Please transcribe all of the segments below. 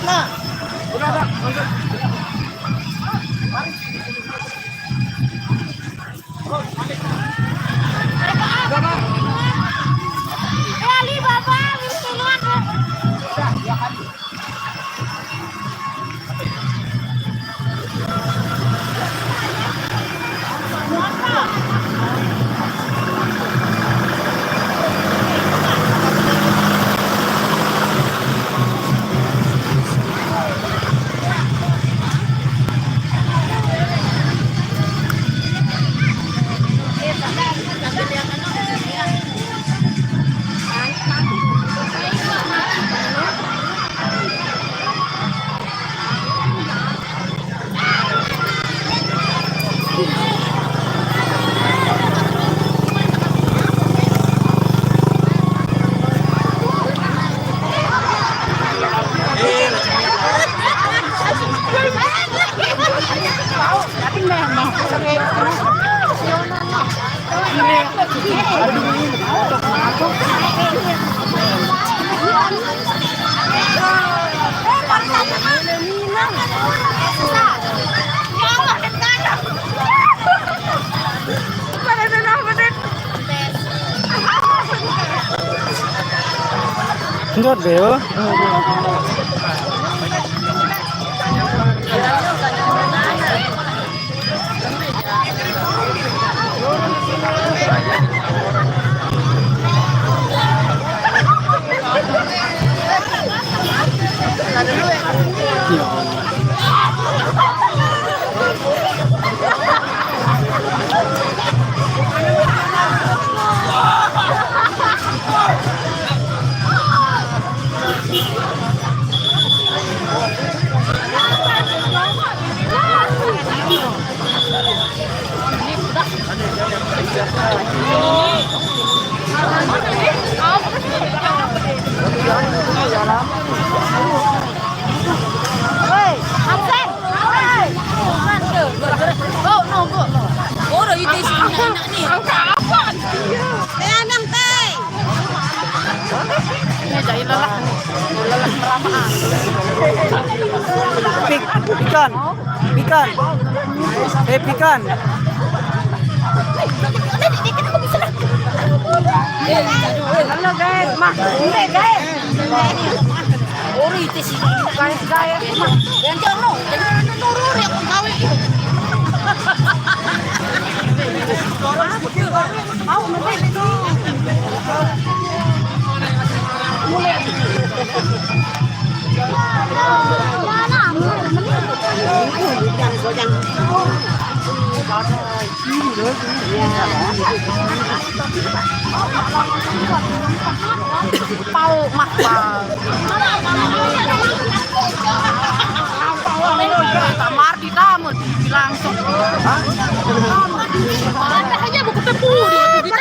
Nah, udah Kak, lanjut. Ali Bapak, keluar. Enggak deh, oh. Pikan, pikan, pikan. Halo guys, mah, ini guys. Ori itu sih, guys, mah. Yang jono, jangan nurur ya gawe. Mau nanti itu. Mulai. Pau mah kamar di tamu langsung. Ada aja buku tepung di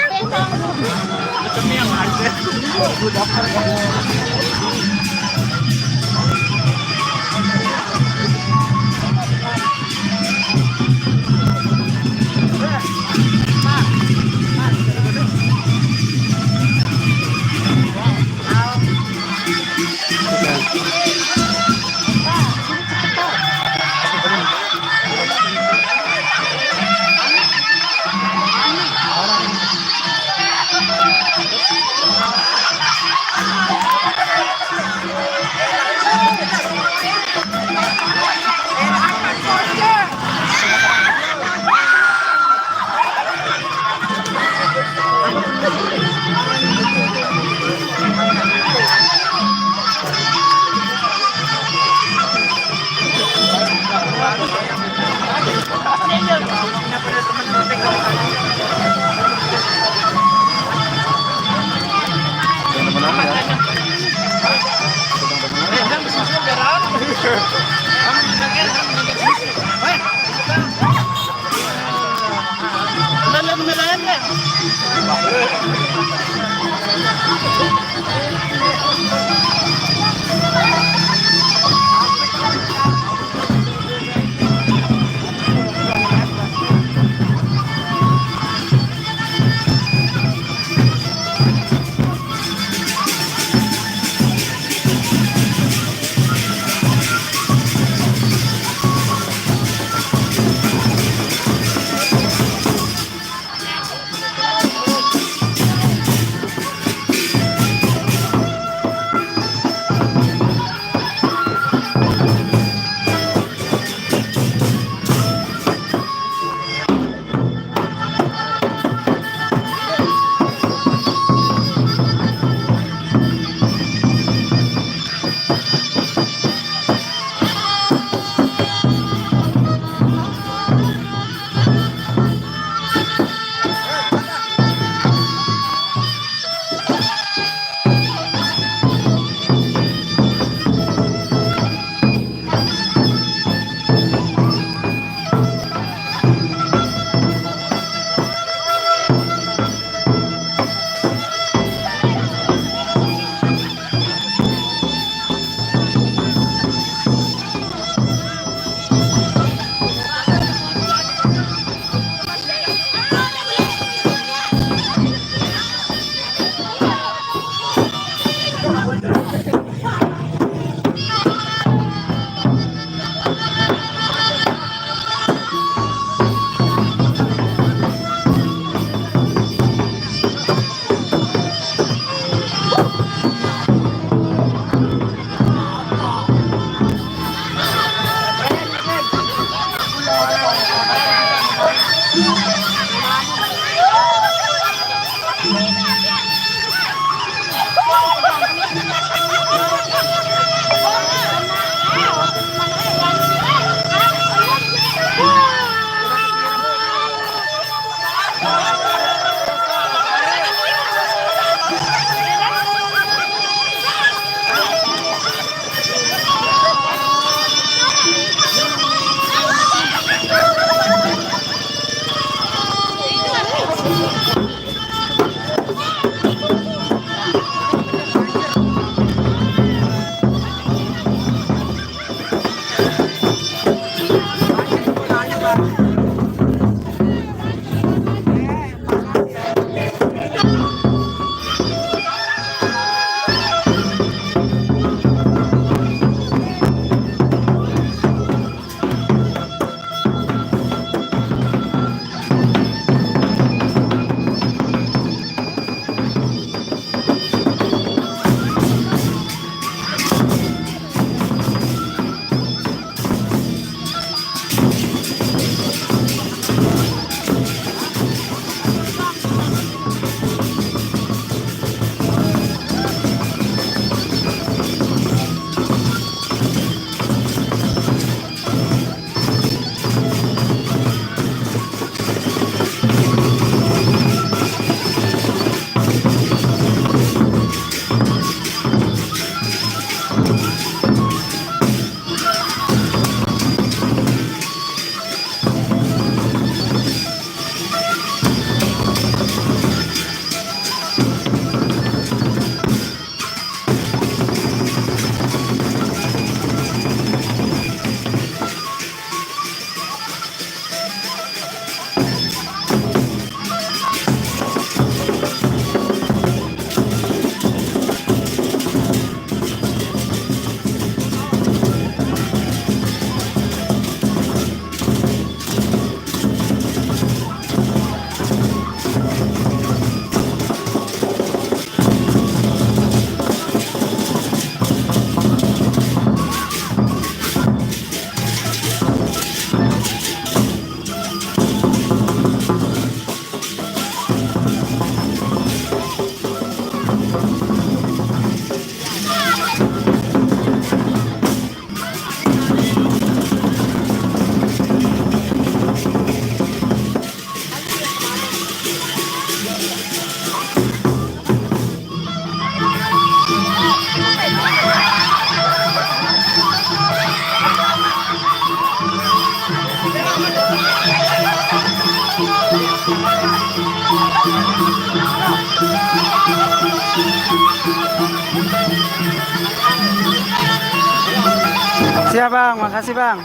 Siap bang, makasih bang.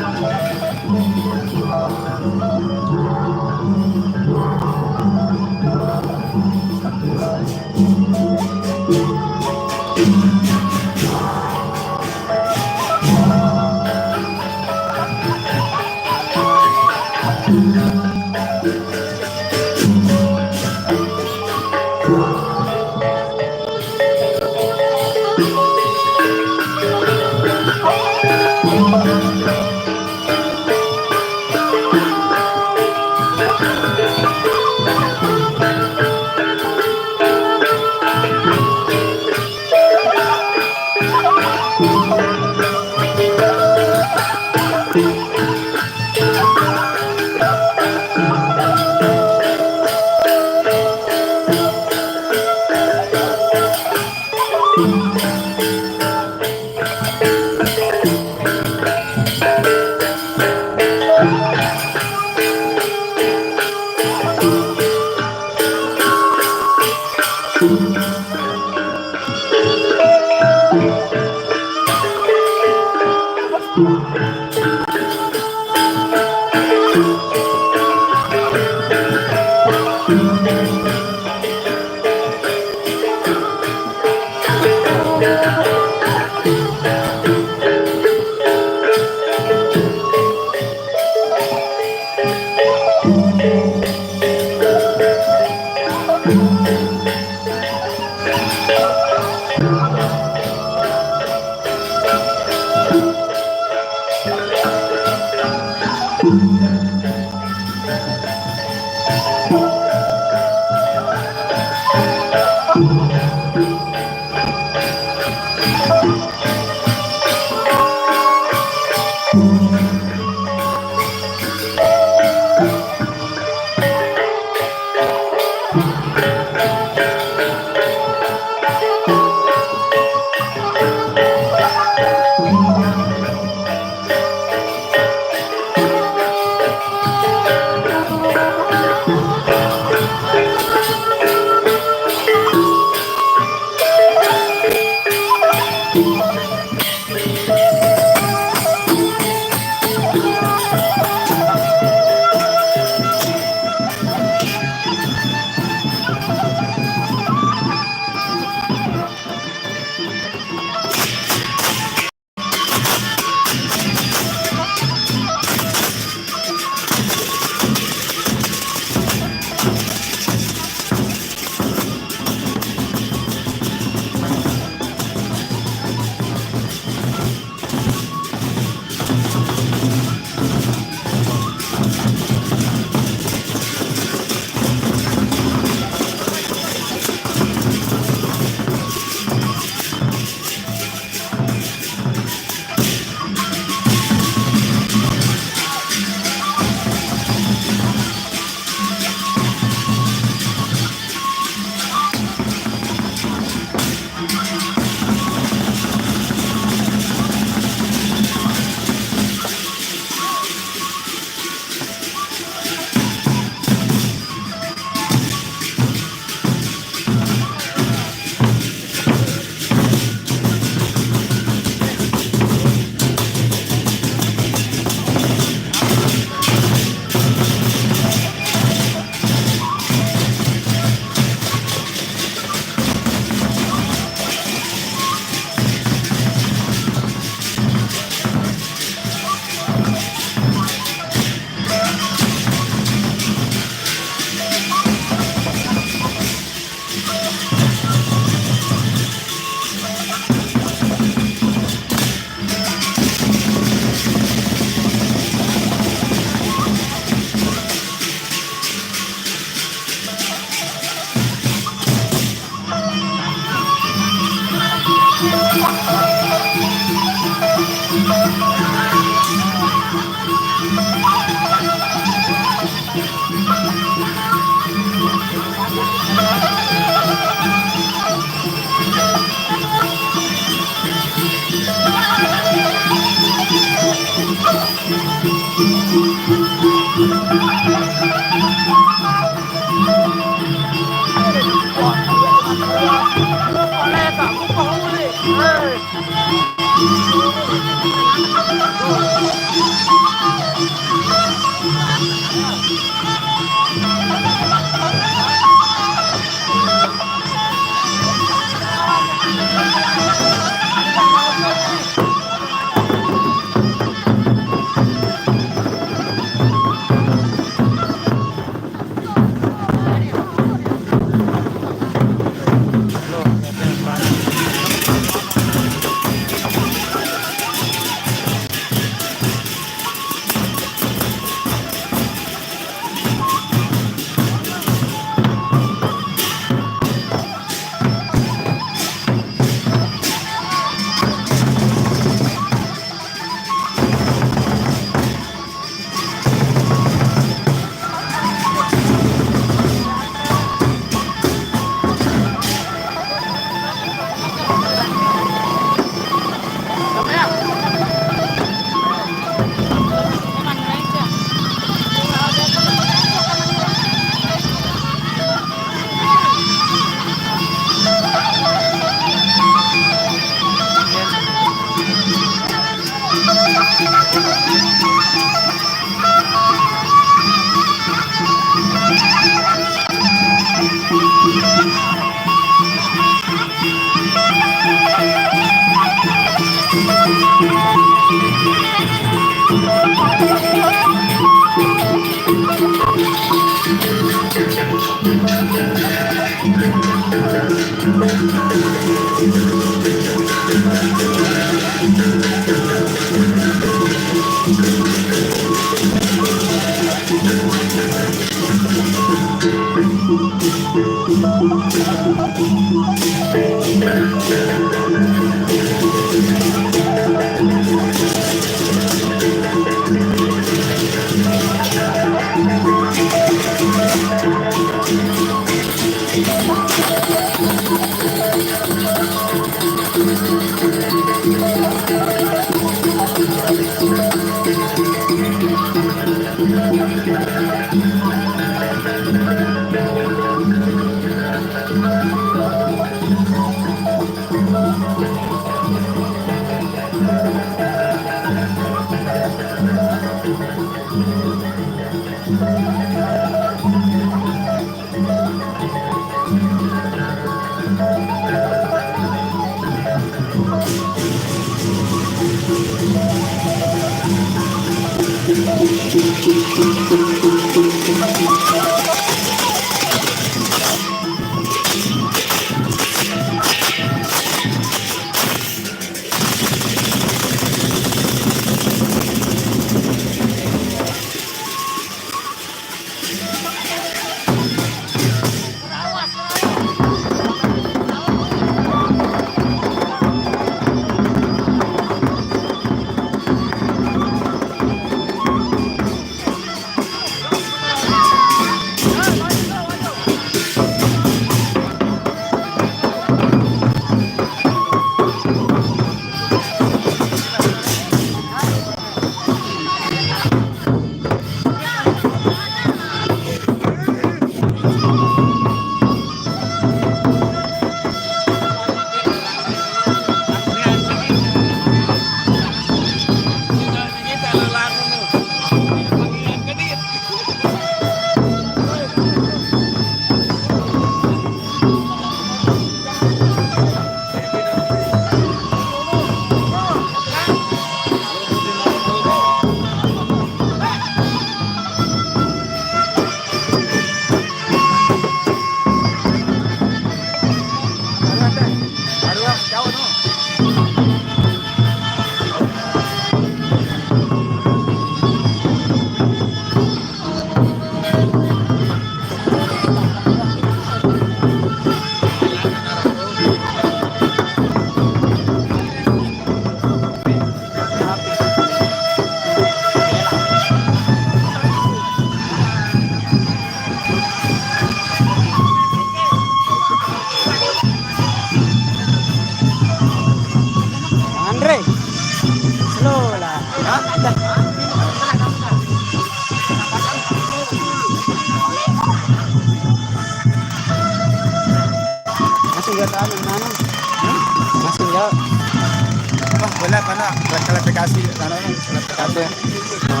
nila mana klarifikasi sana klarifikasi. Gitu no.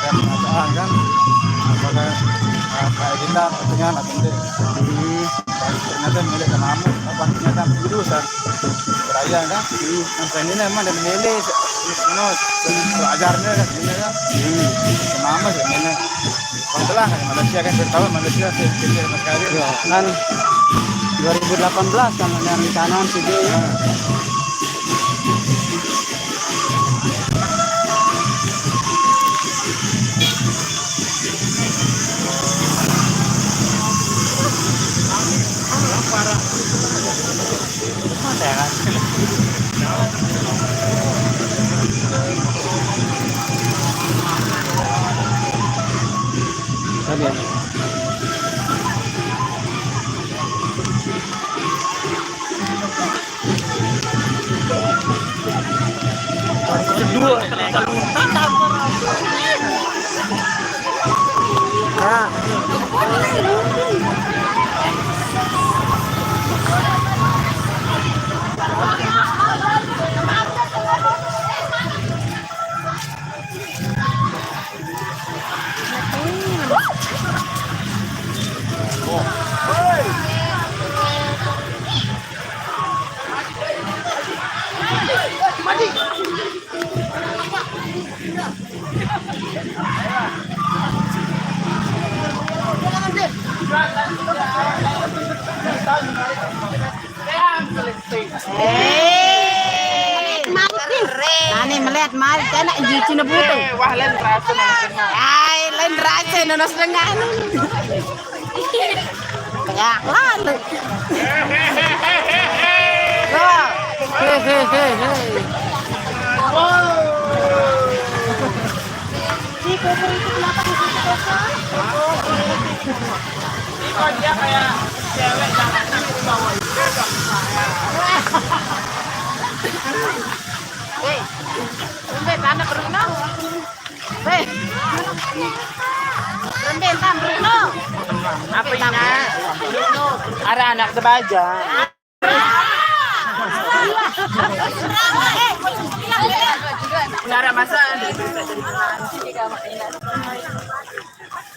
Dan penataan kan apakah kayak kita punya atau tidak. Ternyata milik kamu apa ternyata urusan beraya kan. Sampai ini memang dan milik no ajarnya kan ini kan. Nama sebenarnya. Setelah Malaysia kan bertahun Malaysia sekali kan 2018 kan yang rencana sih ya. Nani melihat mari enak cuci nebutu. wah lain rasa Ay, lain rasa nonos dengan. Ya, lalu. Wah, hehehe. Di koper itu kenapa di situ kosong? Kok dia kayak cewek jangan di bawah itu Hei, remben anak Bruno. Hei, remben tam Bruno. apa ini Bruno ada anak tebaja nggak ada masalah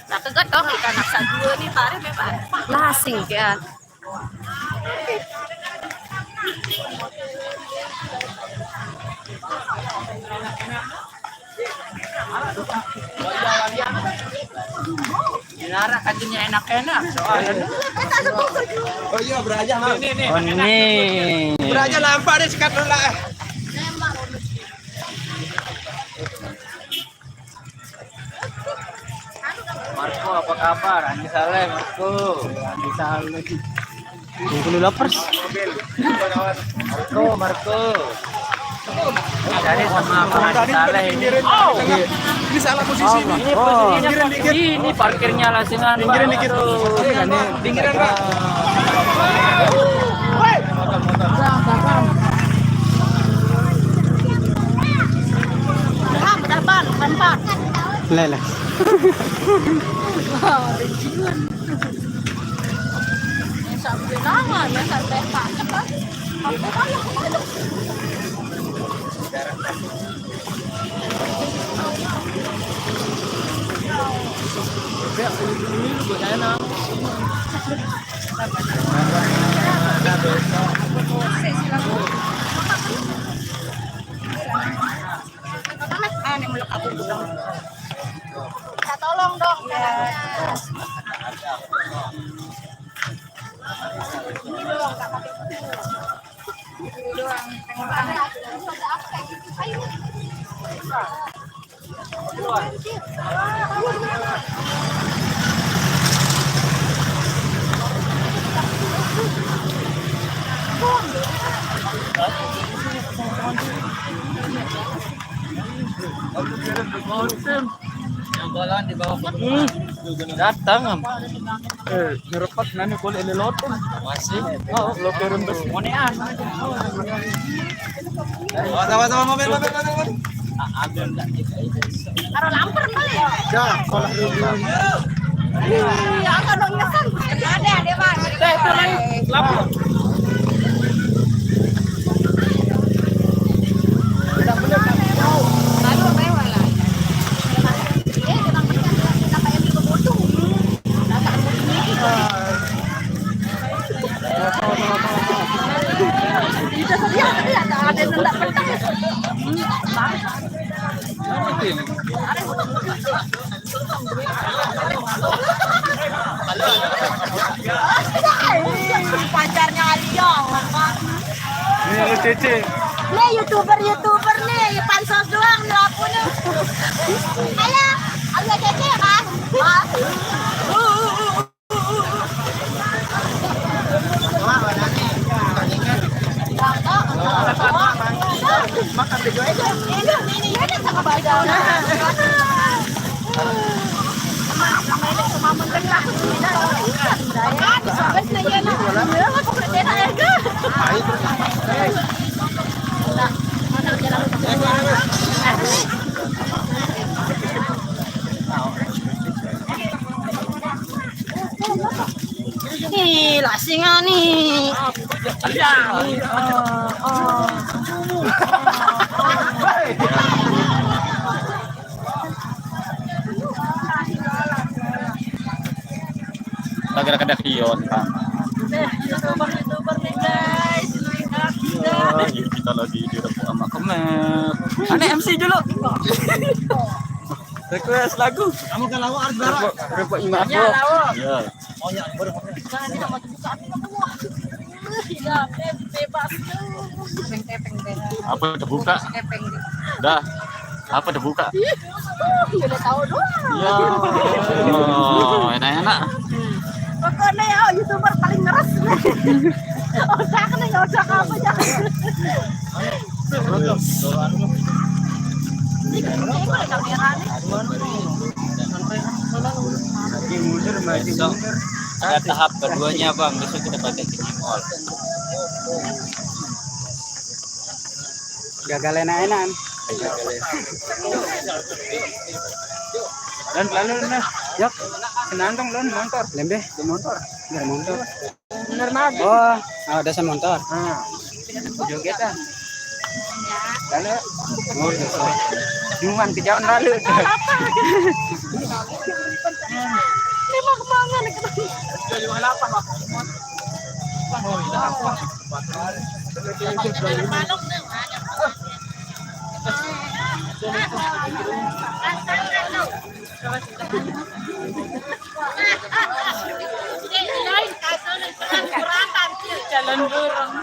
Nah, kegat dong ikan naksa dua nih pare bebas. Lasing kan. Dilarang katanya enak-enak soalnya oh iya beraja nih Oh nih. beraja lampak deh sikat dulu lah Marco apa kabar Andi Saleh Marco Andi Saleh Kulo lapers. Marco Jadi sama Andi Saleh ini ini salah posisi ini posisinya ini parkirnya lasingan pinggiran dikit pinggiran Pak Ban. Lele. Sampai nama ya sampai Pak. Minta tolong dong ya. Ini doang tak pakai ini doang. Yang di bawah datang ngerepat nani boleh lelotin masih oh lo turun terus monean sama-sama mobil ambil enggak Taruh lamper kali. ya kalau Iya, apa dong nyesan? Ada Mas. lampu ada nunda petang. Pacarnya Alio. Ini lu Cece. Nih youtuber nih, pansos doang nih aku nih. Halo, Alio Cece ya kan? Makan video aja. Ini sama badan. Nih, lasingan nih. Lagi ada kios kan. YouTuber nih guys. Kita lagi di Rebo sama Kemer. Aneh MC dulu. Request lagu. Kamu kan lagu harus bareng. Rebo Ima aku. Iya. Oh ya, baru. Ya, bebas. Apa udah buka? Dah. Apa udah buka? Udah tahu doang. Iya. Oh, enak-enak. Pokoknya ya YouTuber paling ngeres. Otaknya nggak usah apa jangan. Ada tahap keduanya bang, besok kita pakai mall. Gagal enak-enakan. Dan lalu nah, Yuk, senandong lon motor. lembe. Di motor. Nggak motor. Bener banget. Oh, ada saya motor. Jogetan. Lalu Oh, dasar. cuman kejauhan lalu. Lima kemana nih? Jalan burung.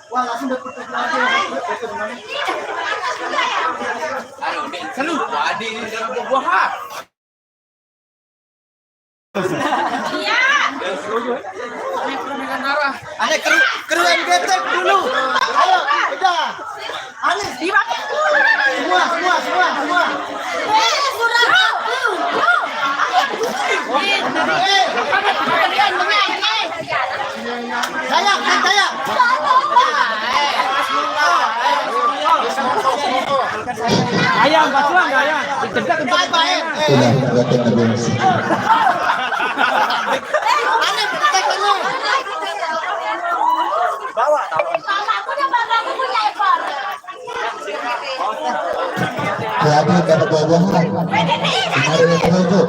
Wah, langsung dapat lagi. Kalau tadi ini dalam buah. Iya. Ane kru MGT dulu. Ayo, udah. Ane Dipakai dulu. semua. Saya. Ayam, basuhan nggak ayam? Tegak Baik. Ane tek ane. Bawa. Aku punya ekor. Jadi dapat buah-buahan. Hari ini penunjuk.